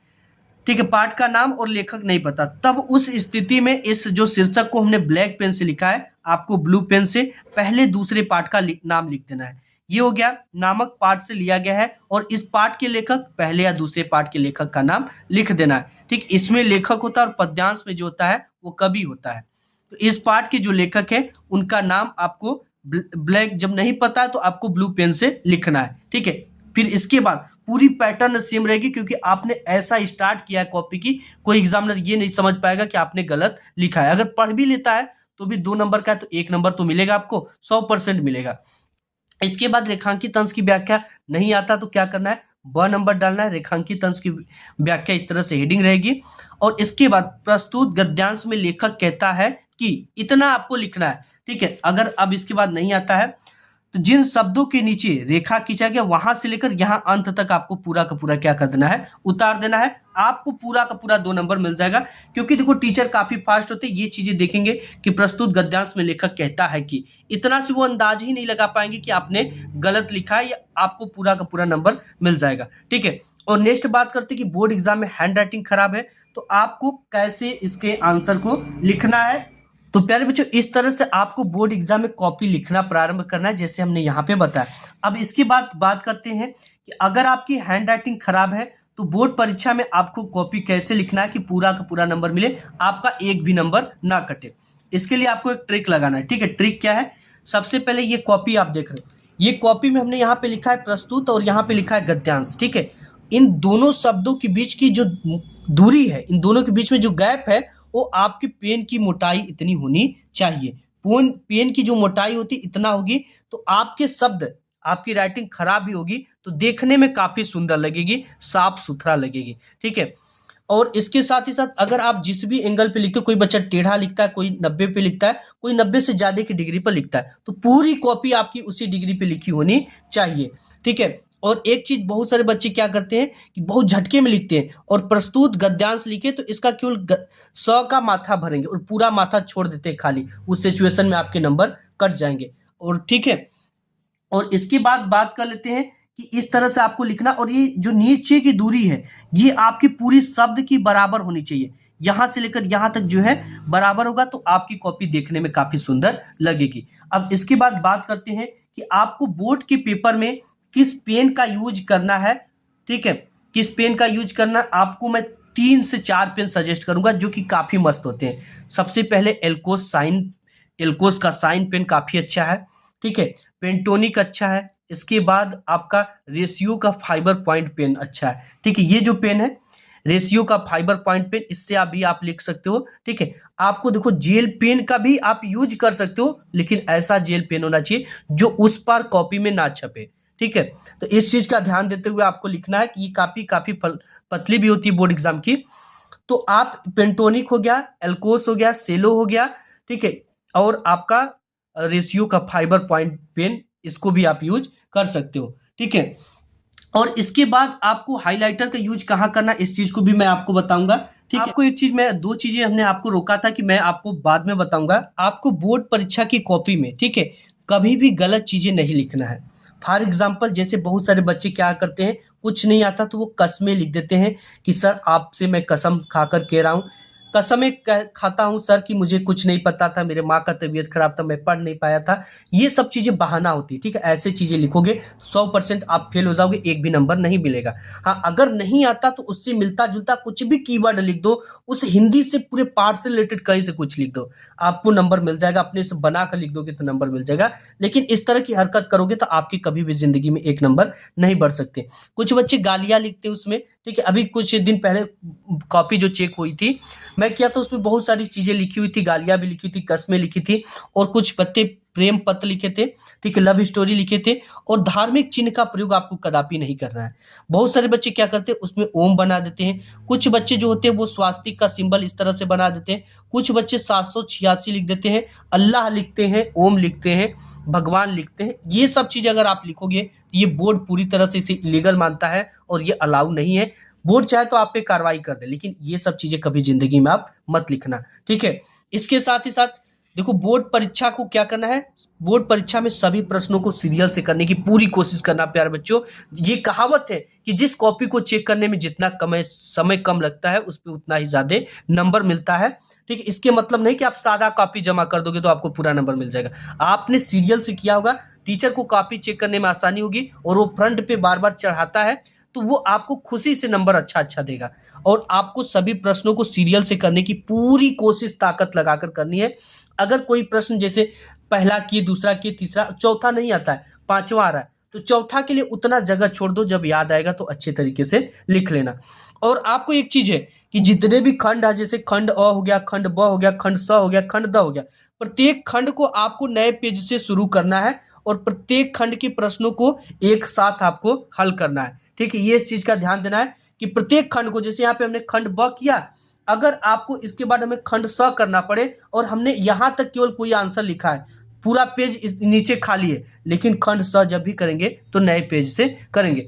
Speaker 1: ठीक है, पाठ का नाम और लेखक नहीं पता, तब उस स्थिति में इस जो शीर्षक को हमने ब्लैक पेन से लिखा है, आपको ब्लू पेन से पहले दूसरे पाठ का नाम लिख देना है। ये हो गया, नामक पाठ से लिया गया है और इस पाठ के लेखक, पहले या दूसरे पाठ के लेखक का नाम लिख देना है। ठीक, इसमें लेखक होता है और पद्यांश में जो होता है वो कवि होता है। तो इस पाठ के जो लेखक है उनका नाम आपको ब्लैक, जब नहीं पता है तो आपको ब्लू पेन से लिखना है। ठीक है, फिर इसके बाद पूरी पैटर्न सेम रहेगी क्योंकि आपने ऐसा स्टार्ट किया है कॉपी की, कोई एग्जामिनर ये नहीं समझ पाएगा कि आपने गलत लिखा है। अगर पढ़ भी लेता है तो भी 2 नंबर का है तो 1 नंबर तो मिलेगा आपको, 100% मिलेगा। इसके बाद रेखांकित अंश की व्याख्या नहीं आता तो क्या करना है, ब नंबर डालना है, रेखांकित अंश की व्याख्या इस तरह से हेडिंग रहेगी। और इसके बाद प्रस्तुत गद्यांश में लेखक कहता है कि, इतना आपको लिखना है। ठीक है, अगर अब इसके बाद नहीं आता है तो जिन शब्दों के नीचे रेखा खींचा गया वहां से लेकर यहां अंत तक आपको पूरा का पूरा क्या कर देना है, उतार देना है। आपको पूरा का पूरा 2 नंबर मिल जाएगा क्योंकि देखो टीचर काफी फास्ट होते हैं, ये चीजें देखेंगे कि प्रस्तुत गद्यांश में लेखक कहता है कि, इतना से वो अंदाज ही नहीं लगा पाएंगे कि आपने गलत लिखा है, या आपको पूरा का पूरा नंबर मिल जाएगा। ठीक है, और नेक्स्ट बात करते हैं कि बोर्ड एग्जाम में हैंड राइटिंग खराब है तो आपको कैसे इसके आंसर को लिखना है। तो प्यारे बच्चों, इस तरह से आपको बोर्ड एग्जाम में कॉपी लिखना प्रारंभ करना है जैसे हमने यहाँ पे बताया। अब इसके बाद बात करते हैं कि अगर आपकी हैंड राइटिंग खराब है तो बोर्ड परीक्षा में आपको कॉपी कैसे लिखना है कि पूरा का पूरा नंबर मिले, आपका एक भी नंबर ना कटे। इसके लिए आपको एक ट्रिक लगाना है, ठीक है। ट्रिक क्या है? सबसे पहले ये कॉपी आप देख रहे हो, ये कॉपी में हमने यहाँ पे लिखा है प्रस्तुत और यहाँ पे लिखा है गद्यांश, ठीक है। इन दोनों शब्दों के बीच की जो दूरी है, इन दोनों के बीच में जो गैप है, वो आपकी पेन की मोटाई इतनी होनी चाहिए। पेन की जो मोटाई होती इतना होगी तो आपके शब्द, आपकी राइटिंग खराब भी होगी तो देखने में काफी सुंदर लगेगी, साफ सुथरा लगेगी, ठीक है। और इसके साथ ही साथ अगर आप जिस भी एंगल पे लिखते हो, कोई बच्चा टेढ़ा लिखता है, कोई 90 पे लिखता है, कोई 90 से ज्यादा की डिग्री पर लिखता है, तो पूरी कॉपी आपकी उसी डिग्री पे लिखी होनी चाहिए, ठीक है। और एक चीज बहुत सारे बच्चे क्या करते हैं कि बहुत झटके में लिखते हैं और प्रस्तुत गद्यांश लिखे तो इसका केवल स का माथा भरेंगे और पूरा माथा छोड़ देते हैं खाली, उस सिचुएशन में आपके नंबर कट जाएंगे। और ठीक है, और इसके बाद बात कर लेते हैं कि इस तरह से आपको लिखना, और ये जो नीचे की दूरी है ये आपकी पूरी शब्द की बराबर होनी चाहिए, यहां से लेकर यहां तक जो है बराबर होगा तो आपकी कॉपी देखने में काफी सुंदर लगेगी। अब इसके बाद बात करते हैं कि आपको बोर्ड के पेपर में किस पेन का यूज करना है, ठीक है। किस पेन का यूज करना, आपको मैं 3 से 4 पेन सजेस्ट करूंगा जो कि काफी मस्त होते हैं। सबसे पहले एल्कोस का साइन पेन काफी अच्छा है, ठीक है। पेंटोनिक अच्छा है, इसके बाद आपका रेशियो का फाइबर पॉइंट पेन अच्छा है, ठीक है। ये जो पेन है रेशियो का फाइबर पॉइंट पेन, इससे अभी आप लिख सकते हो, ठीक है। आपको देखो जेल पेन का भी आप यूज कर सकते हो, लेकिन ऐसा जेल पेन होना चाहिए जो उस पर कॉपी में ना छपे, ठीक है। तो इस चीज का ध्यान देते हुए आपको लिखना है कि ये काफी पतली भी होती है बोर्ड एग्जाम की। तो आप पेंटोनिक हो गया, एल्कोस हो गया, सेलो हो गया, ठीक है, और आपका रेशियो का फाइबर पॉइंट पेन, इसको भी आप यूज कर सकते हो, ठीक है। और इसके बाद आपको हाइलाइटर का यूज कहाँ करना, इस चीज को भी मैं आपको बताऊंगा, ठीक है। आपको एक चीज, मैं 2 चीजें हमने आपको रोका था कि मैं आपको बाद में बताऊंगा। आपको बोर्ड परीक्षा की कॉपी में, ठीक है, कभी भी गलत चीजें नहीं लिखना है। फॉर एग्जाम्पल, जैसे बहुत सारे बच्चे क्या करते हैं, कुछ नहीं आता तो वो कसमें लिख देते हैं कि सर आपसे मैं कसम खाकर कह रहा हूँ, कसमें खाता हूँ सर कि मुझे कुछ नहीं पता था, मेरे माँ का तबीयत खराब था, मैं पढ़ नहीं पाया था। ये सब चीजें बहाना होती है, ठीक है। ऐसे चीजें लिखोगे तो 100% आप फेल हो जाओगे, एक भी नंबर नहीं मिलेगा। हाँ, अगर नहीं आता तो उससे मिलता जुलता कुछ भी कीवर्ड लिख दो, उस हिंदी से पूरे पार्ट से रिलेटेड कहीं से कुछ लिख दो, आपको नंबर मिल जाएगा। अपने से बना कर लिख दोगे तो नंबर मिल जाएगा, लेकिन इस तरह की हरकत करोगे तो आपकी कभी भी जिंदगी में एक नंबर नहीं बढ़ सकते। कुछ बच्चे गालियां लिखते हैं उसमें, ठीक है। अभी कुछ दिन पहले कॉपी जो चेक हुई थी, मैं किया तो उसमें बहुत सारी चीजें लिखी हुई थी, गालियां भी लिखी थी, कस्में लिखी थी, और कुछ पत्ते प्रेम पत्र लिखे थे, ठीक है, लव स्टोरी लिखे थे। और धार्मिक चिन्ह का प्रयोग आपको कदापि नहीं करना है। बहुत सारे बच्चे क्या करते हैं, उसमें ओम बना देते हैं। कुछ बच्चे जो होते हैं वो स्वास्तिक का सिंबल इस तरह से बना देते हैं। कुछ बच्चे 786 लिख देते हैं, अल्लाह लिखते हैं, ओम लिखते हैं, भगवान लिखते हैं। ये सब चीजें अगर आप लिखोगे तो ये बोर्ड पूरी तरह से इसे इलीगल मानता है और ये अलाउ नहीं है। बोर्ड चाहे तो आप पे कार्रवाई कर दे, लेकिन ये सब चीजें कभी जिंदगी में आप मत लिखना, ठीक है। इसके साथ ही साथ देखो, बोर्ड परीक्षा को क्या करना है, बोर्ड परीक्षा में सभी प्रश्नों को सीरियल से करने की पूरी कोशिश करना प्यारे बच्चों। ये कहावत है कि जिस कॉपी को चेक करने में जितना समय कम लगता है उस पर उतना ही ज्यादा नंबर मिलता है, ठीक है। इसके मतलब नहीं कि आप सादा कॉपी जमा कर दोगे तो आपको पूरा नंबर मिल जाएगा। आपने सीरियल से किया होगा, टीचर को कॉपी चेक करने में आसानी होगी और वो फ्रंट पे बार बार चढ़ाता है तो वो आपको खुशी से नंबर अच्छा देगा। और आपको सभी प्रश्नों को सीरियल से करने की पूरी कोशिश ताकत लगाकर करनी है। अगर कोई प्रश्न जैसे पहला किए, दूसरा किए, तीसरा, चौथा नहीं आता है, पांचवा आ रहा है, तो चौथा के लिए उतना जगह छोड़ दो, जब याद आएगा तो अच्छे तरीके से लिख लेना। और आपको एक चीज है कि जितने भी खंड है, जैसे खंड अ हो गया, खंड ब हो गया, खंड स हो गया, खंड द हो गया, प्रत्येक खंड को आपको नए पेज से शुरू करना है और प्रत्येक खंड के प्रश्नों को एक साथ आपको हल करना है, ठीक है। ये इस चीज का ध्यान देना है कि प्रत्येक खंड को, जैसे यहाँ पे हमने खंड ब किया, अगर आपको इसके बाद हमें खंड स करना पड़े और हमने यहां तक केवल कोई आंसर लिखा है, पूरा पेज नीचे खाली है, लेकिन खंड स जब भी करेंगे तो नए पेज से करेंगे।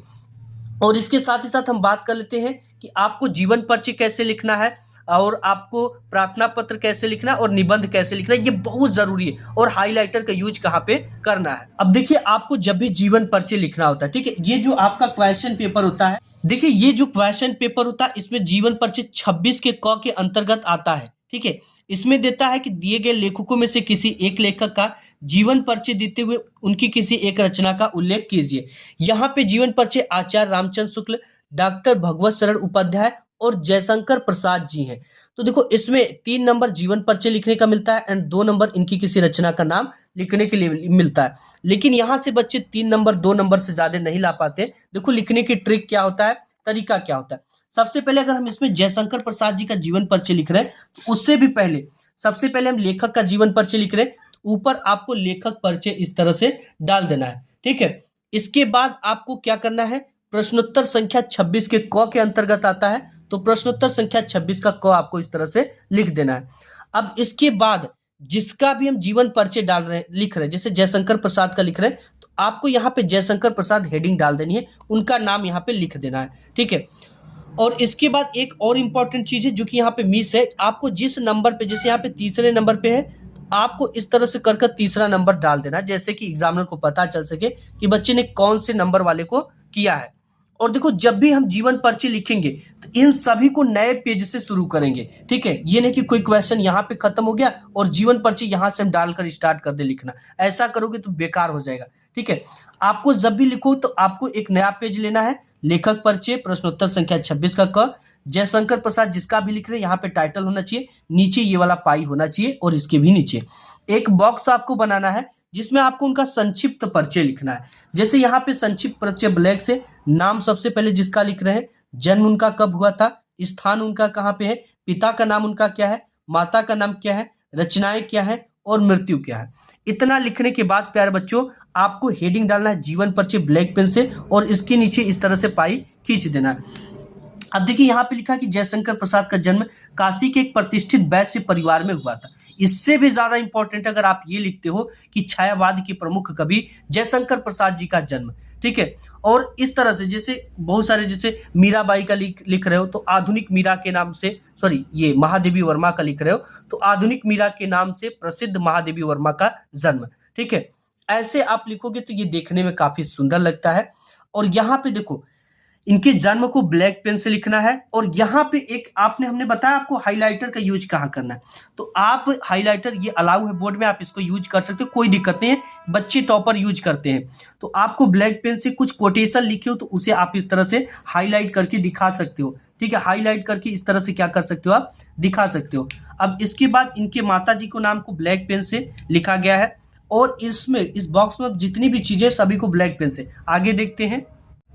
Speaker 1: और इसके साथ ही साथ हम बात कर लेते हैं कि आपको जीवन परिचय कैसे लिखना है और आपको प्रार्थना पत्र कैसे लिखना है और निबंध कैसे लिखना है, ये बहुत जरूरी है। और हाइलाइटर का यूज कहाँ पे करना है। अब देखिए, आपको जब भी जीवन परिचय लिखना होता है, ठीक है, ये जो आपका क्वेश्चन पेपर होता है, देखिए ये जो क्वेश्चन पेपर होता है इसमें जीवन परिचय 26 के क के अंतर्गत आता है, ठीक है। इसमें देता है कि दिए गए लेखकों में से किसी एक लेखक का जीवन परिचय देते हुए उनकी किसी एक रचना का उल्लेख कीजिए। यहाँ पे जीवन परिचय आचार्य रामचंद्र शुक्ल, डॉक्टर भगवत शरण उपाध्याय और जयशंकर प्रसाद जी हैं। तो देखो इसमें 3 नंबर जीवन परिचय लिखने का मिलता है एंड 2 नंबर इनकी किसी रचना का नाम लिखने के लिए मिलता है। लेकिन यहाँ से बच्चे 3 नंबर 2 नंबर से ज्यादा नहीं ला पाते। देखो लिखने की ट्रिक क्या होता है, तरीका क्या होता है। सबसे पहले अगर हम इसमें जयशंकर प्रसाद जी का जीवन परिचय लिख रहे हैं तो उससे भी पहले सबसे पहले हम लेखक का जीवन परिचय लिख रहे हैं, तो ऊपर आपको लेखक परिचय इस तरह से डाल देना है, ठीक है। इसके बाद आपको क्या करना है, प्रश्नोत्तर संख्या 26 के क के अंतर्गत आता है, तो प्रश्नोत्तर संख्या 26 का क आपको इस तरह से लिख देना है। अब इसके बाद जिसका भी हम जीवन परिचय डाल रहे हैं लिख रहे हैं, जैसे जयशंकर प्रसाद का लिख रहे हैं तो आपको यहाँ पे जयशंकर प्रसाद हेडिंग डाल देनी है, उनका नाम यहाँ पे लिख देना है, ठीक है। और इसके बाद एक और इम्पॉर्टेंट चीज है जो कि यहाँ पे मिस है, आपको जिस नंबर पे, जैसे यहाँ पे तीसरे नंबर पे है, तो आपको इस तरह से कर तीसरा नंबर डाल देना, जैसे कि एग्जामिनर को पता चल सके कि बच्चे ने कौन से नंबर वाले को किया है। और देखो जब भी हम जीवन परिचय लिखेंगे तो इन सभी को नए पेज से शुरू करेंगे, ठीक है। ये नहीं कि कोई क्वेश्चन यहाँ पे खत्म हो गया और जीवन परिचय यहाँ से हम डालकर स्टार्ट कर दे लिखना, ऐसा करोगे तो बेकार हो जाएगा, ठीक है। आपको जब भी लिखो तो आपको एक नया पेज लेना है, लेखक परिचय प्रश्नोत्तर संख्या 26 का क, जयशंकर प्रसाद जिसका भी लिख रहे हैं यहाँ पे टाइटल होना चाहिए, नीचे ये वाला पाई होना चाहिए और इसके भी नीचे एक बॉक्स आपको बनाना है जिसमें आपको उनका संक्षिप्त परिचय लिखना है। जैसे यहाँ पे संक्षिप्त परिचय ब्लैक से नाम सबसे पहले जिसका लिख रहे हैं, जन्म उनका कब हुआ था, स्थान उनका कहाँ पे है, पिता का नाम उनका क्या है, माता का नाम क्या है, रचनाएं क्या है और मृत्यु क्या है। इतना लिखने के बाद प्यारे बच्चों आपको हेडिंग डालना है जीवन परिचय ब्लैक पेन से और इसके नीचे इस तरह से पाई खींच देना है। अब देखिए यहाँ पे लिखा है कि जयशंकर प्रसाद का जन्म काशी के एक प्रतिष्ठित वैश्य परिवार में हुआ था। इससे भी ज्यादा इंपॉर्टेंट अगर आप ये लिखते हो कि छायावाद के प्रमुख कवि जयशंकर प्रसाद जी का जन्म, ठीक है। और इस तरह से जैसे बहुत सारे, जैसे मीराबाई का लिख रहे हो तो आधुनिक मीरा के नाम से, सॉरी ये महादेवी वर्मा का लिख रहे हो तो आधुनिक मीरा के नाम से प्रसिद्ध महादेवी वर्मा का जन्म, ठीक है। ऐसे आप लिखोगे तो ये देखने में काफी सुंदर लगता है। और यहाँ पे देखो इनके जन्म को ब्लैक पेन से लिखना है और यहाँ पे एक हमने बताया आपको हाइलाइटर का यूज कहाँ करना है, तो आप हाइलाइटर ये अलाउ है बोर्ड में, आप इसको यूज कर सकते हो, कोई दिक्कत नहीं है, बच्चे टॉपर यूज करते हैं। तो आपको ब्लैक पेन से कुछ कोटेशन लिखे हो तो उसे आप इस तरह से हाईलाइट करके दिखा सकते हो, ठीक है। हाईलाइट करके इस तरह से क्या कर सकते हो, आप दिखा सकते हो। अब इसके बाद इनके माता जी को नाम को ब्लैक पेन से लिखा गया है और इसमें इस बॉक्स में जितनी भी चीजें सभी को ब्लैक पेन से। आगे देखते हैं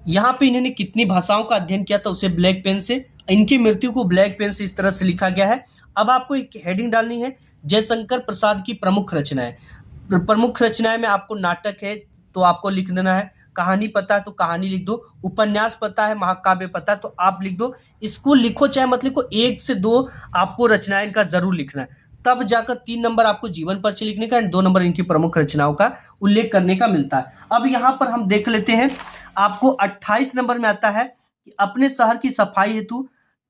Speaker 1: यहाँ पे इन्होंने कितनी भाषाओं का अध्ययन किया था उसे ब्लैक पेन से, इनकी मृत्यु को ब्लैक पेन से इस तरह से लिखा गया है। अब आपको एक हेडिंग डालनी है जयशंकर प्रसाद की प्रमुख रचनाएं। प्रमुख रचनाएं में आपको नाटक है तो आपको लिख देना है, कहानी पता है तो कहानी लिख दो, उपन्यास पता है, महाकाव्य पता है तो आप लिख दो। इसको लिखो चाहे मत लिखो, 1 से 2 आपको रचनाएं का जरूर लिखना है, तब जाकर 3 नंबर आपको जीवन परिचय लिखने का एंड 2 नंबर इनकी प्रमुख रचनाओं का उल्लेख करने का मिलता है। अब यहाँ पर हम देख लेते हैं आपको 28 नंबर में आता है कि अपने शहर की सफाई हेतु,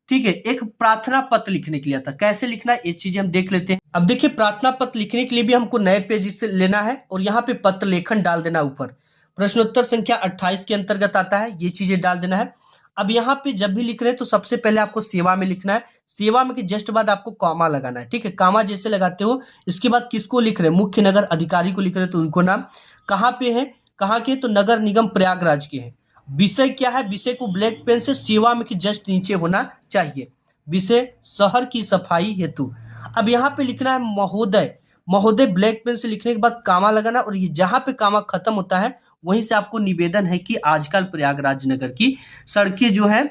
Speaker 1: ठीक है, एक प्रार्थना पत्र लिखने के लिए आता है। कैसे लिखना है ये चीजें हम देख लेते हैं। अब देखिए प्रार्थना पत्र लिखने के लिए भी हमको नए पेज से लेना है और यहाँ पे पत्र लेखन डाल देना ऊपर, प्रश्नोत्तर संख्या 28 के अंतर्गत आता है, ये चीजें डाल देना है। अब यहाँ पे जब भी लिख रहे हैं तो सबसे पहले आपको सेवा में लिखना है, सेवा में के जस्ट बाद आपको कॉमा लगाना है, ठीक है। कॉमा जैसे लगाते हो इसके बाद किसको लिख रहे हैं, मुख्य नगर अधिकारी को लिख रहे हैं तो उनको नाम, कहाँ पे है, कहाँ के, तो नगर निगम प्रयागराज के हैं। विषय क्या है, विषय को ब्लैक पेन से सेवा में के जस्ट नीचे होना चाहिए, विषय शहर की सफाई हेतु। अब यहाँ पे लिखना है महोदय, महोदय ब्लैक पेन से लिखने के बाद कामा लगाना और ये जहां पे कामा खत्म होता है वहीं से आपको निवेदन है कि आजकल प्रयागराज नगर की सड़कें जो है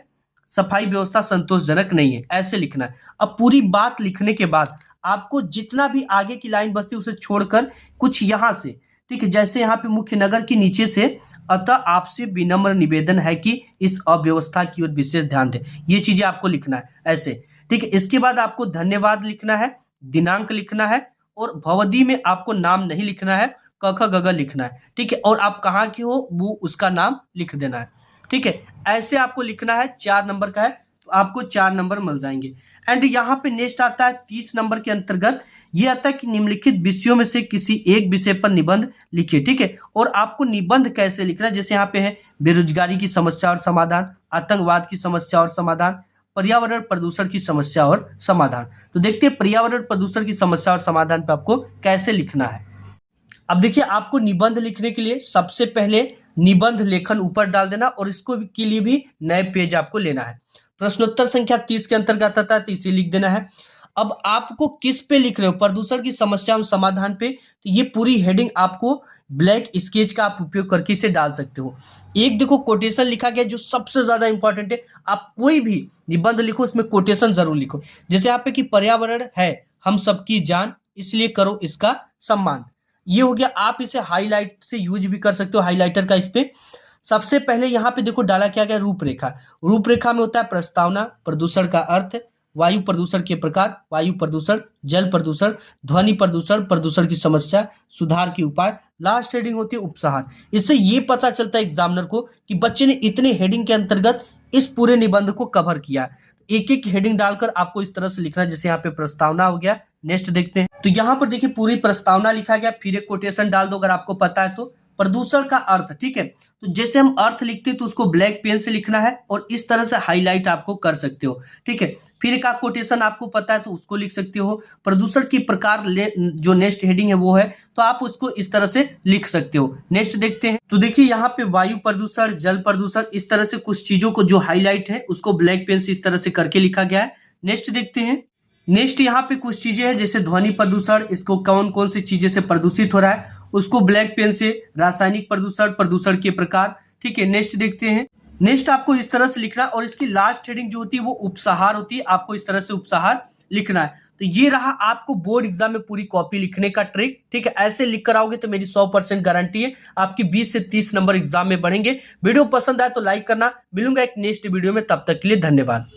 Speaker 1: सफाई व्यवस्था संतोषजनक नहीं है, ऐसे लिखना है। अब पूरी बात लिखने के बाद आपको जितना भी आगे की लाइन बचती है उसे छोड़कर कुछ यहाँ से, ठीक है, जैसे यहाँ पे मुख्य नगर के नीचे से, अतः आपसे विनम्र निवेदन है कि इस अव्यवस्था की ओर विशेष ध्यान दें, ये चीजें आपको लिखना है ऐसे, ठीक है। इसके बाद आपको धन्यवाद लिखना है, दिनांक लिखना है और भवदी में आपको नाम नहीं लिखना है, क ख ग घ लिखना है, ठीक है। और आप कहाँ के हो वो उसका नाम लिख देना है, ठीक है। ऐसे आपको लिखना है, 4 नंबर का है तो आपको 4 नंबर मिल जाएंगे। एंड यहाँ पे नेक्स्ट आता है 30 नंबर के अंतर्गत, ये आता है कि निम्नलिखित विषयों में से किसी एक विषय पर निबंध लिखिए, ठीक है। और आपको निबंध कैसे लिखना है, जैसे यहाँ पे है बेरोजगारी की समस्या और समाधान, आतंकवाद की समस्या और समाधान, पर्यावरण प्रदूषण की समस्या और समाधान। तो देखते हैं पर्यावरण प्रदूषण की समस्या और समाधान पे आपको कैसे लिखना है। अब देखिए आपको निबंध लिखने के लिए सबसे पहले निबंध लेखन ऊपर डाल देना और इसको के लिए भी नए पेज आपको लेना है। प्रश्नोत्तर संख्या 30 के अंतर्गत आता है तो इसे लिख देना है। अब आपको किस पे लिख रहे हो, प्रदूषण की समस्या एवं समाधान पे, तो ये पूरी हेडिंग आपको ब्लैक स्केच का आप उपयोग करके इसे डाल सकते हो। एक देखो कोटेशन लिखा गया जो सबसे ज्यादा इंपॉर्टेंट है। आप कोई भी निबंध लिखो उसमें कोटेशन जरूर लिखो। जैसे यहाँ पे कि पर्यावरण है हम सबकी जान, इसलिए करो इसका सम्मान। ये हो गया। आप इसे हाईलाइट से यूज भी कर सकते हो, हाईलाइटर का। इस पे सबसे पहले यहाँ पे देखो डाला क्या गया, रूपरेखा। रूपरेखा में होता है प्रस्तावना, प्रदूषण का अर्थ, वायु प्रदूषण के प्रकार, वायु प्रदूषण, जल प्रदूषण, ध्वनि प्रदूषण, प्रदूषण की समस्या, सुधार के उपाय, लास्ट हेडिंग होती है उपसंहार। इससे ये पता चलता है एग्जामिनर को कि बच्चे ने इतने हेडिंग के अंतर्गत इस पूरे निबंध को कवर किया है। एक एक हेडिंग डालकर आपको इस तरह से लिखना है। जैसे यहाँ पे प्रस्तावना हो गया, नेक्स्ट देखते हैं। तो यहाँ पर देखिए पूरी प्रस्तावना लिखा गया, फिर एक कोटेशन डाल दो अगर आपको पता है तो। प्रदूषण का अर्थ, ठीक है, तो जैसे हम अर्थ लिखते हैं तो उसको ब्लैक पेन से लिखना है और इस तरह से हाईलाइट आपको कर सकते हो, ठीक है। फिर एक कोटेशन आपको पता है तो उसको लिख सकते हो। प्रदूषण की प्रकार जो नेक्स्ट हेडिंग है वो है, तो आप उसको इस तरह से लिख सकते हो। नेक्स्ट देखते हैं। तो देखिए यहाँ पे वायु प्रदूषण, जल प्रदूषण, इस तरह से कुछ चीजों को जो हाईलाइट है उसको ब्लैक पेन से इस तरह से करके लिखा गया है। नेक्स्ट देखते हैं। नेक्स्ट यहाँ पे कुछ चीजें हैं जैसे ध्वनि प्रदूषण, इसको कौन कौन सी चीजें से प्रदूषित हो रहा है उसको ब्लैक पेन से, रासायनिक प्रदूषण, प्रदूषण के प्रकार, ठीक है। नेक्स्ट देखते हैं। नेक्स्ट आपको इस तरह से लिखना और इसकी लास्ट हेडिंग जो होती है वो उपसंहार होती है। आपको इस तरह से उपसंहार लिखना है। तो ये रहा आपको बोर्ड एग्जाम में पूरी कॉपी लिखने का ट्रिक, ठीक है। ऐसे लिख कर आओगे तो मेरी 100% गारंटी है आपकी 20 से 30 नंबर एग्जाम में बढ़ेंगे। वीडियो पसंद आए तो लाइक करना। मिलूंगा एक नेक्स्ट वीडियो में, तब तक के लिए धन्यवाद।